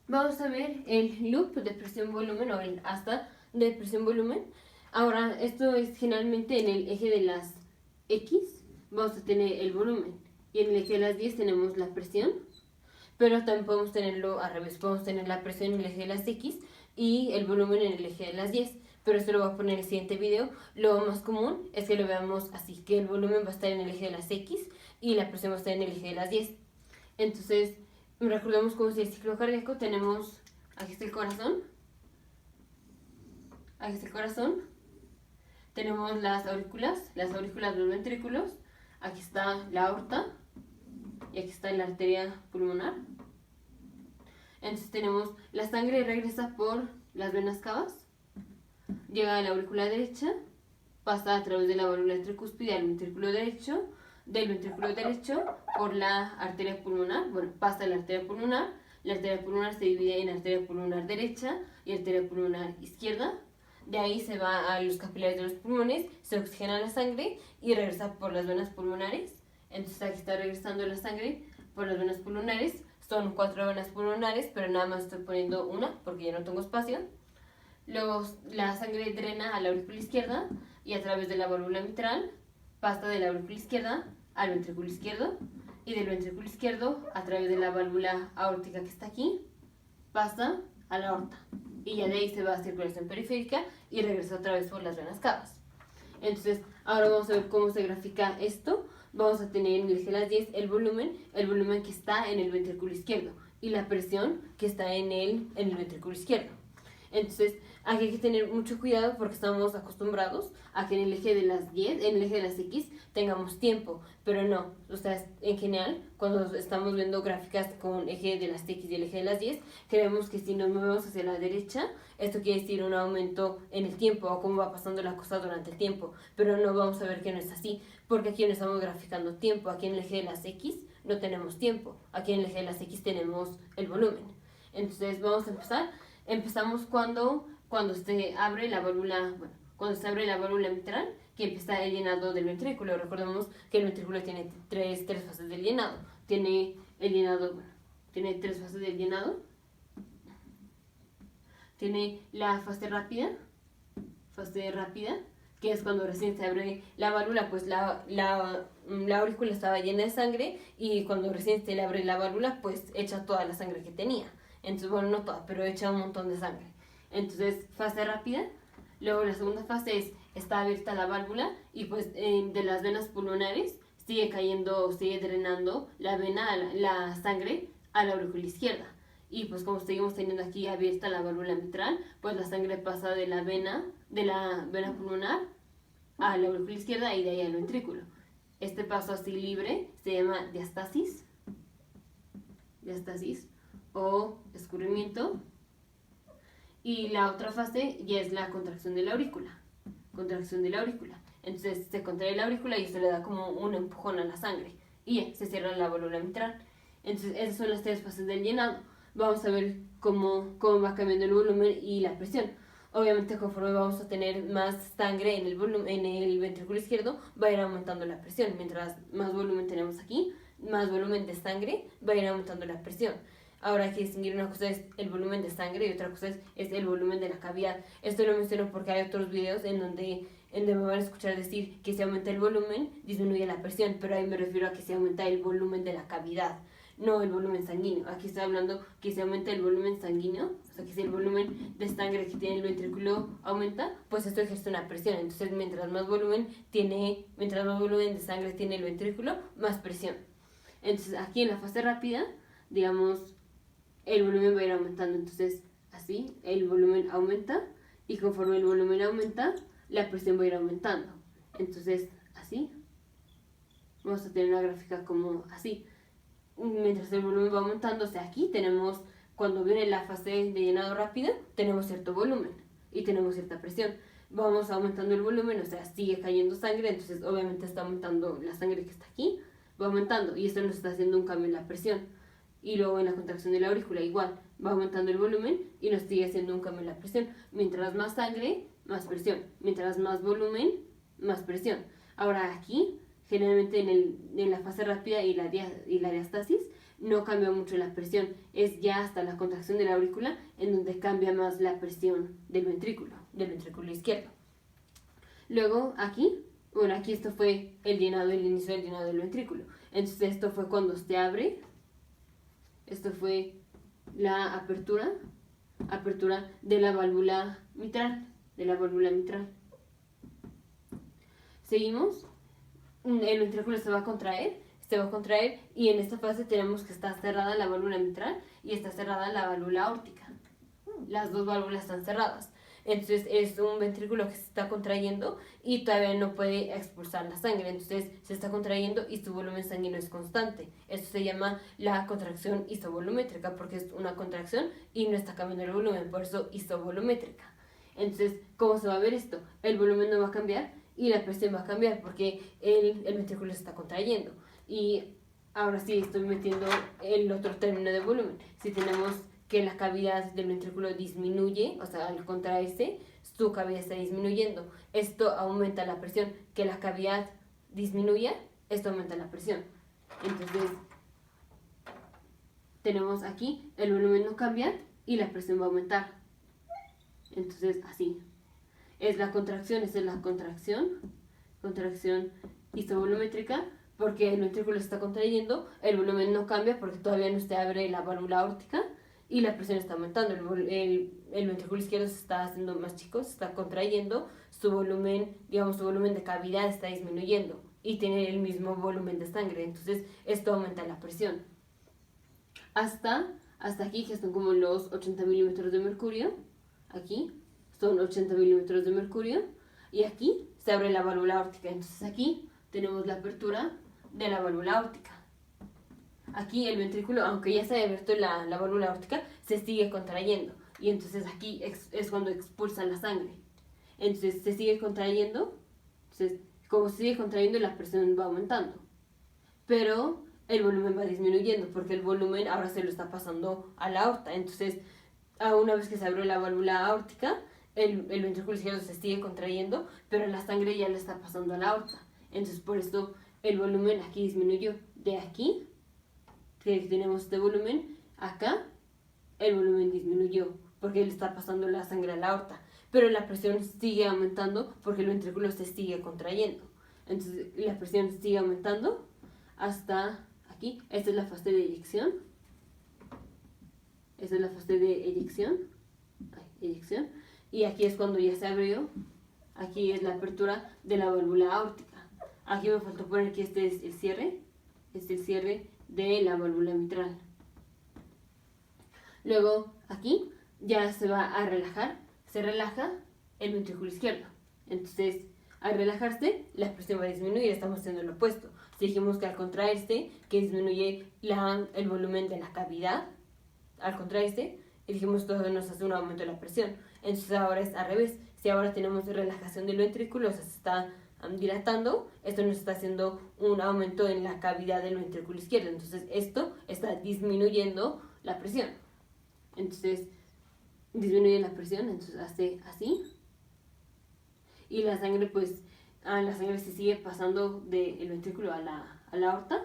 Vamos a ver el loop de presión-volumen o el asta de presión-volumen. Ahora, esto es generalmente en el eje de las X, vamos a tener el volumen. Y en el eje de las 10 tenemos la presión, pero también podemos tenerlo al revés. Podemos tener la presión en el eje de las X y el volumen en el eje de las 10. Pero esto lo voy a poner en el siguiente video. Lo más común es que lo veamos así, que el volumen va a estar en el eje de las X y la presión va a estar en el eje de las 10. Entonces, recordemos cómo es el ciclo cardíaco. Tenemos, aquí está el corazón. Aquí está el corazón. Tenemos las aurículas de los ventrículos. Aquí está la aorta. Y aquí está la arteria pulmonar. Entonces tenemos la sangre regresa por las venas cavas, llega a la aurícula derecha, pasa a través de la válvula tricúspide al ventrículo derecho, del ventrículo derecho por la arteria pulmonar, pasa la arteria pulmonar se divide en arteria pulmonar derecha y arteria pulmonar izquierda. De ahí se va a los capilares de los pulmones, se oxigena la sangre y regresa por las venas pulmonares. Entonces aquí está regresando la sangre por las venas pulmonares. Son 4 venas pulmonares, pero nada más estoy poniendo una porque ya no tengo espacio. Luego la sangre drena a la aurícula izquierda y a través de la válvula mitral pasa de la aurícula izquierda al ventrículo izquierdo y del ventrículo izquierdo a través de la válvula aórtica que está aquí pasa a la aorta y ya de ahí se va a circulación periférica y regresa otra vez por las venas cavas. Entonces ahora vamos a ver cómo se grafica esto. Vamos a tener en el eje de las 10 el volumen que está en el ventrículo izquierdo y la presión que está en el ventrículo izquierdo. Entonces, aquí hay que tener mucho cuidado porque estamos acostumbrados a que en el eje de las 10, en el eje de las X, tengamos tiempo, pero no. O sea, en general, cuando estamos viendo gráficas con eje de las X y el eje de las 10, creemos que si nos movemos hacia la derecha, esto quiere decir un aumento en el tiempo o cómo va pasando la cosa durante el tiempo, pero no vamos a ver que no es así, porque aquí no estamos graficando tiempo, aquí en el eje de las X no tenemos tiempo, aquí en el eje de las X tenemos el volumen. Entonces, vamos a empezar. Empezamos cuando se abre la válvula, cuando se abre la válvula mitral, que empieza el llenado del ventrículo. Recordemos que el ventrículo tiene tres fases del llenado. Tiene el llenado, tiene 3 fases del llenado. Tiene la fase rápida, que es cuando recién se abre la válvula, pues la aurícula estaba llena de sangre y cuando recién se le abre la válvula, pues echa toda la sangre que tenía. Entonces, no toda, pero echa un montón de sangre. Entonces, fase rápida. Luego la segunda fase es, está abierta la válvula y pues de las venas pulmonares sigue cayendo, sigue drenando la sangre a la aurícula izquierda. Y pues como seguimos teniendo aquí abierta la válvula mitral, pues la sangre pasa de la vena pulmonar a la aurícula izquierda y de ahí al ventrículo. Este paso así libre se llama diástasis o escurrimiento. Y la otra fase ya es la contracción de la aurícula. Entonces se contrae la aurícula y esto le da como un empujón a la sangre. Y ya, se cierra la válvula mitral. Entonces esas son las 3 fases del llenado. Vamos a ver cómo va cambiando el volumen y la presión. Obviamente conforme vamos a tener más sangre en el ventrículo izquierdo, va a ir aumentando la presión. Mientras más volumen tenemos aquí, más volumen de sangre, va a ir aumentando la presión. Ahora hay que distinguir, una cosa es el volumen de sangre y otra cosa es el volumen de la cavidad. Esto lo menciono porque hay otros videos en donde me van a escuchar decir que si aumenta el volumen, disminuye la presión, pero ahí me refiero a que si aumenta el volumen de la cavidad, no el volumen sanguíneo. Aquí estoy hablando que si aumenta el volumen sanguíneo, o sea que si el volumen de sangre que tiene el ventrículo aumenta, pues esto ejerce una presión. Entonces mientras más volumen de sangre tiene el ventrículo, más presión. Entonces aquí en la fase rápida, digamos, el volumen va a ir aumentando. Entonces así el volumen aumenta y conforme el volumen aumenta, la presión va a ir aumentando. Entonces así vamos a tener una gráfica como así. Mientras el volumen va aumentando, o sea, aquí tenemos, cuando viene la fase de llenado rápido, tenemos cierto volumen y tenemos cierta presión. Vamos aumentando el volumen, o sea, sigue cayendo sangre, entonces obviamente está aumentando la sangre que está aquí, va aumentando y esto nos está haciendo un cambio en la presión. Y luego en la contracción de la aurícula igual, va aumentando el volumen y nos sigue haciendo un cambio en la presión. Mientras más sangre, más presión. Mientras más volumen, más presión. Ahora aquí, generalmente en la fase rápida y la diástasis, no cambia mucho la presión. Es ya hasta la contracción de la aurícula en donde cambia más la presión del ventrículo izquierdo. Luego aquí, bueno, aquí esto fue el inicio del llenado del ventrículo. Entonces esto fue cuando se abre, esto fue la apertura de la válvula mitral, Seguimos, el ventrículo se va a contraer y en esta fase tenemos que está cerrada la válvula mitral y está cerrada la válvula aórtica. Las dos válvulas están cerradas. Entonces es un ventrículo que se está contrayendo y todavía no puede expulsar la sangre. Entonces se está contrayendo y su volumen sanguíneo es constante. Esto se llama la contracción isovolumétrica porque es una contracción y no está cambiando el volumen, por eso isovolumétrica. Entonces, ¿cómo se va a ver esto? El volumen no va a cambiar y la presión va a cambiar porque el ventrículo se está contrayendo. Y ahora sí estoy metiendo el otro término de volumen. Si tenemos que la cavidad del ventrículo disminuye, o sea, al contraerse, su cavidad está disminuyendo. Esto aumenta la presión. Que la cavidad disminuya, esto aumenta la presión. Entonces, tenemos aquí, el volumen no cambia y la presión va a aumentar. Entonces, así. Esa es la contracción isovolumétrica, porque el ventrículo se está contrayendo, el volumen no cambia porque todavía no se abre la válvula aórtica y la presión está aumentando. El ventrículo izquierdo se está haciendo más chico, se está contrayendo, su volumen de cavidad está disminuyendo y tiene el mismo volumen de sangre, entonces esto aumenta la presión. Hasta aquí, que son como los 80 milímetros de mercurio, aquí son 80 milímetros de mercurio y aquí se abre la válvula aórtica, entonces aquí tenemos la apertura de la válvula aórtica. Aquí el ventrículo, aunque ya se haya abierto la válvula aórtica, se sigue contrayendo. Y entonces aquí es cuando expulsa la sangre. Entonces se sigue contrayendo. Entonces, como se sigue contrayendo, la presión va aumentando. Pero el volumen va disminuyendo, porque el volumen ahora se lo está pasando a la aorta. Entonces, una vez que se abrió la válvula aórtica, el ventrículo izquierdo se sigue contrayendo, pero la sangre ya le está pasando a la aorta. Entonces, por eso el volumen aquí disminuyó. De aquí, que tenemos este volumen, acá el volumen disminuyó porque le está pasando la sangre a la aorta, pero la presión sigue aumentando porque el ventrículo se sigue contrayendo. Entonces la presión sigue aumentando hasta aquí. Esta es la fase de eyección. Y aquí es cuando ya se abrió. Aquí es la apertura de la válvula aórtica. Aquí me faltó poner que este es el cierre. Este es el cierre de la válvula mitral. Luego aquí ya se va a relajar, se relaja el ventrículo izquierdo. Entonces, al relajarse, la presión va a disminuir, estamos haciendo lo opuesto. Si dijimos que al contraerse, que disminuye el volumen de la cavidad, al contraerse, y dijimos que todo nos hace un aumento de la presión. Entonces ahora es al revés. Si ahora tenemos relajación del ventrículo, o sea, se está dilatando, esto nos está haciendo un aumento en la cavidad del ventrículo izquierdo. Entonces esto está disminuyendo la presión. Entonces disminuye la presión, entonces hace así. Y la sangre, pues, la sangre se sigue pasando del ventrículo a la aorta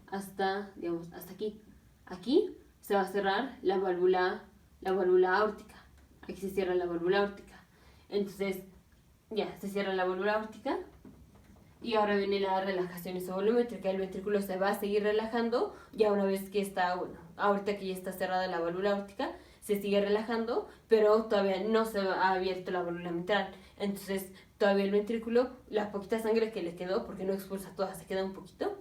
hasta, digamos, hasta aquí. Aquí se va a cerrar la válvula aórtica. Aquí se cierra la válvula aórtica. Entonces, ya, se cierra la válvula aórtica. Y ahora viene la relajación isovolumétrica. El ventrículo se va a seguir relajando. Ya una vez que está, bueno, ahorita que ya está cerrada la válvula aórtica, se sigue relajando, pero todavía no se ha abierto la válvula mitral. Entonces, todavía el ventrículo, la poquita sangre que le quedó, porque no expulsa toda, se queda un poquito.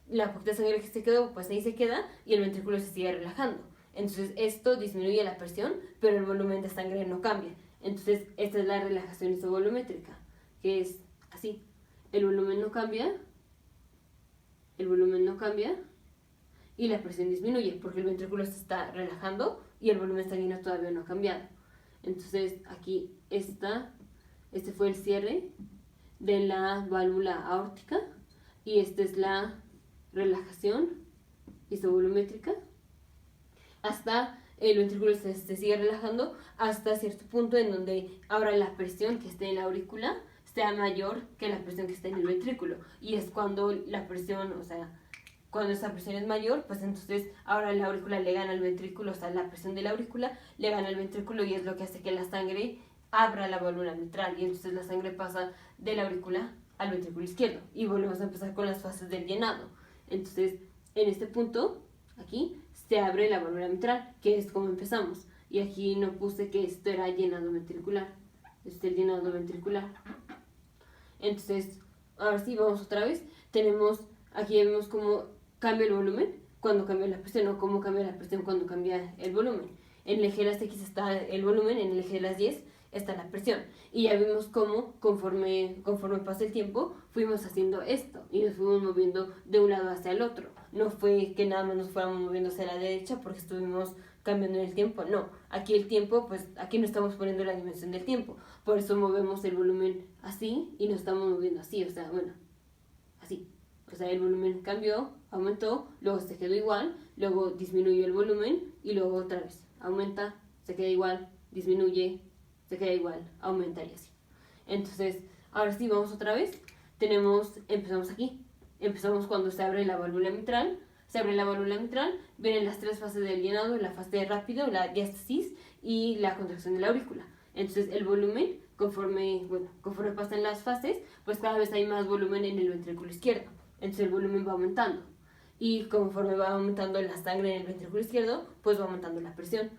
La poquita sangre que se quedó, pues ahí se queda y el ventrículo se sigue relajando. Entonces, esto disminuye la presión, pero el volumen de sangre no cambia. Entonces, esta es la relajación isovolumétrica, que es así. El volumen no cambia y la presión disminuye porque el ventrículo se está relajando y el volumen sanguíneo todavía no ha cambiado. Entonces aquí este fue el cierre de la válvula aórtica y esta es la relajación isovolumétrica. Hasta el ventrículo se sigue relajando hasta cierto punto en donde ahora la presión que esté en la aurícula sea mayor que la presión que está en el ventrículo. Y es cuando la presión, o sea, cuando esa presión es mayor, pues entonces ahora la aurícula le gana al ventrículo, o sea, la presión de la aurícula le gana al ventrículo y es lo que hace que la sangre abra la válvula mitral y entonces la sangre pasa de la aurícula al ventrículo izquierdo y volvemos a empezar con las fases del llenado. Entonces, en este punto, aquí, se abre la válvula mitral, que es como empezamos. Y aquí no puse que esto era llenado ventricular. Este es el llenado ventricular. Entonces, ahora sí, vamos otra vez. Aquí vemos cómo cambia el volumen cuando cambia la presión o cómo cambia la presión cuando cambia el volumen. En el eje de las X está el volumen, en el eje de las Y está la presión. Y ya vimos cómo, conforme pasa el tiempo, fuimos haciendo esto y nos fuimos moviendo de un lado hacia el otro. No fue que nada más nos fuéramos moviendo hacia la derecha porque estuvimos cambiando en el tiempo. No, aquí el tiempo, pues aquí no estamos poniendo la dimensión del tiempo. Por eso movemos el volumen así y nos estamos moviendo así, o sea, bueno, así. O sea, el volumen cambió, aumentó, luego se quedó igual, luego disminuyó el volumen y luego otra vez aumenta, se queda igual, disminuye, se queda igual, aumenta y así. Entonces, ahora sí, vamos otra vez. Empezamos aquí. Empezamos cuando se abre la válvula mitral. Se abre la válvula mitral, vienen las tres fases del llenado, la fase rápido, la diástasis y la contracción de la aurícula. Entonces, el volumen, conforme pasan las fases, pues cada vez hay más volumen en el ventrículo izquierdo. Entonces, el volumen va aumentando. Y conforme va aumentando la sangre en el ventrículo izquierdo, pues va aumentando la presión.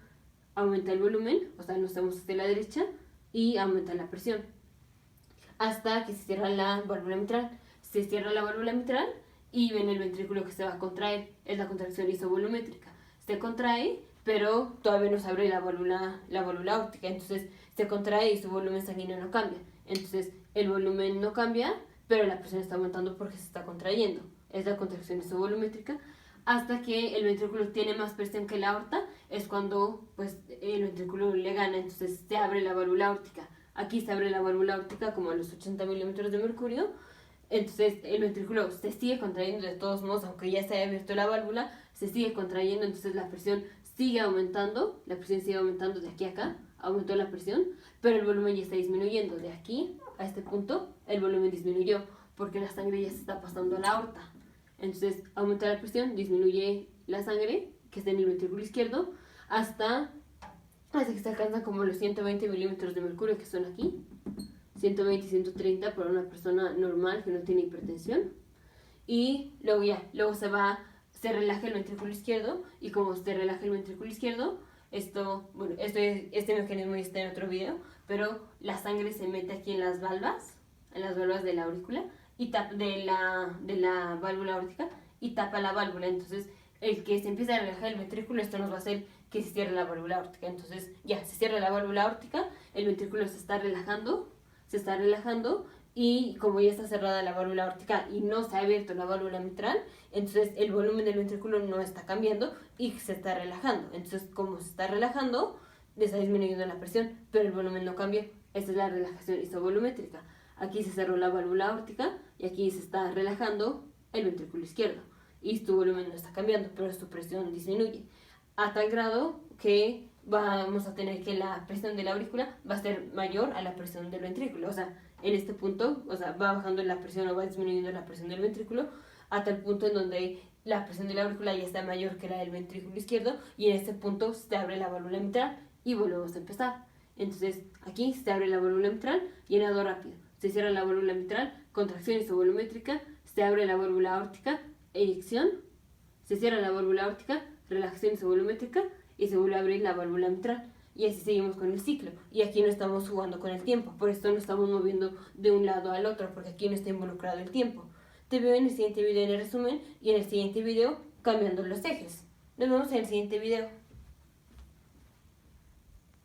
Aumenta el volumen, o sea, nos estamos hacia la derecha, y aumenta la presión. Hasta que se cierra la válvula mitral. Se cierra la válvula mitral y ven el ventrículo que se va a contraer. Es la contracción isovolumétrica. Se contrae, pero todavía no se abre la válvula aórtica. Entonces se contrae y su volumen sanguíneo no cambia. Entonces el volumen no cambia, pero la presión está aumentando porque se está contrayendo. Es la contracción isovolumétrica. Hasta que el ventrículo tiene más presión que la aorta, es cuando pues, el ventrículo le gana, entonces se abre la válvula aórtica. Aquí se abre la válvula aórtica como a los 80 milímetros de mercurio, entonces el ventrículo se sigue contrayendo de todos modos, aunque ya se haya abierto la válvula, se sigue contrayendo, entonces la presión sigue aumentando, de aquí a acá, aumentó la presión, pero el volumen ya está disminuyendo. De aquí a este punto, el volumen disminuyó, porque la sangre ya se está pasando a la aorta. Entonces aumenta la presión, disminuye la sangre que está en el ventrículo izquierdo hasta que se alcanzan como los 120 milímetros de mercurio que son aquí. 120 y 130 para una persona normal que no tiene hipertensión. Y luego se relaja el ventrículo izquierdo y como se relaja el ventrículo izquierdo, este mecanismo ya está en otro video, pero la sangre se mete aquí en las valvas de la aurícula y de la válvula aórtica y tapa la válvula. Entonces, el que se empieza a relajar el ventrículo, esto nos va a hacer que se cierre la válvula aórtica. Entonces, ya se cierra la válvula aórtica, el ventrículo se está relajando y como ya está cerrada la válvula aórtica y no se ha abierto la válvula mitral, entonces el volumen del ventrículo no está cambiando y se está relajando. Entonces, como se está relajando, está disminuyendo la presión, pero el volumen no cambia. Esta es la relajación isovolumétrica. Aquí se cerró la válvula aórtica y aquí se está relajando el ventrículo izquierdo. Y tu volumen no está cambiando, pero su presión disminuye. A tal grado que vamos a tener que la presión de la aurícula va a ser mayor a la presión del ventrículo. O sea, en este punto, va bajando la presión o va disminuyendo la presión del ventrículo a tal punto en donde la presión de la aurícula ya está mayor que la del ventrículo izquierdo y en este punto se abre la válvula mitral y volvemos a empezar. Entonces, aquí se abre la válvula mitral, llenado rápido. Se cierra la válvula mitral, contracción isovolumétrica, se abre la válvula aórtica, eyección, se cierra la válvula aórtica, relajación isovolumétrica y se vuelve a abrir la válvula mitral. Y así seguimos con el ciclo. Y aquí no estamos jugando con el tiempo, por esto no estamos moviendo de un lado al otro, porque aquí no está involucrado el tiempo. Te veo en el siguiente video en el resumen y en el siguiente video cambiando los ejes. Nos vemos en el siguiente video.